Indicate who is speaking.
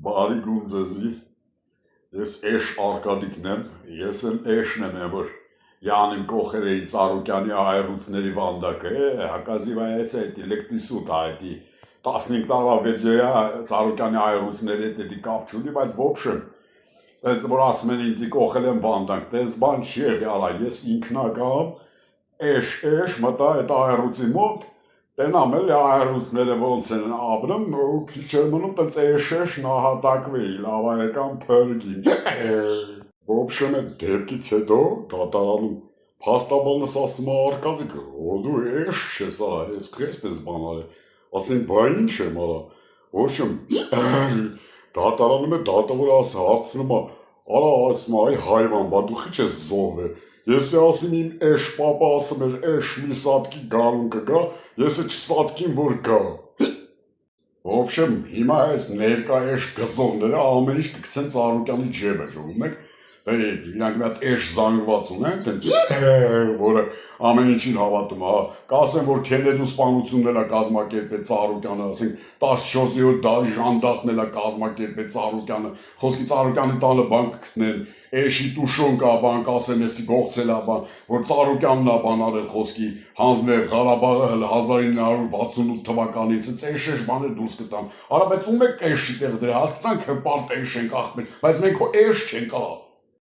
Speaker 1: Բարի գուն ձեզի, ես էշ արկադիկն եմ, ես եմ էշն եմ որ յանիմ կողեր էի ծարուկյանի այրուցների վանդակը, հակազիվա էց էտի լեկտիսուտ այդի 15 տարվա վեձյոյա ծարուկյանի այրուցների էտի կապ չունի, բայց ոբշեմ, տենց որ ասում են ինձի կողել եմ վանդակ, տենց բան չի եղի ալա, ես ինքնակամ էշ մտա էտ այրուցի մոտ, Տենամ էլ այրուցները ոնց են ապրում ու քիչ էր մնում տենց էշ նահատակվեի լավայական փրկին։ Ոբշեմ այդ դեպքից հետո դատարանում փաստաբանս ասում է արկածիկը, դու էշ չես արա, ես քեզ ես բան արել, ասեն բա ինչ եմ արա, ոբշեմ դատարանում է դատավորը հարցնում է, արա ասում է այ հայվան, բա դու քիչ ես զոհվել, Ես ասում իմ էշ պապա ասում էր էշ մի սատկի գարուն կգա, ես չսատկին որ գա։ Ոբշեմ հիմա այս ներկա էշ գզողները ամեն ինչ կգցեն Ծառուկյանի ջեբը, ժողում եք, իրանք մի հատ էշ զանգված ունեն, որը ամեն ինչին հավատում է, կասեն որ Քենեդու սպանությունն էլ է կազմակերպել Ծառուկյանը, ասենք 14-րդ դարի ժանդախն էլ է կազմակերպել Ծառուկյանը, խոսքի Ծառուկյանի տանը բան կգտնեն, էշի տուշոն կա բան կասեն, էսի գողցել է բան, որ Ծառուկյանն է բան արել խոսքի հանձնել Ղարաբաղը 1968 թվականից, էշ բաներ դուրս կտան, արա բայց ում եք էշի տեղ դրել, հասկացանք հպարտ էշ ենք ախմել, բայց մենք էշ չենք ալա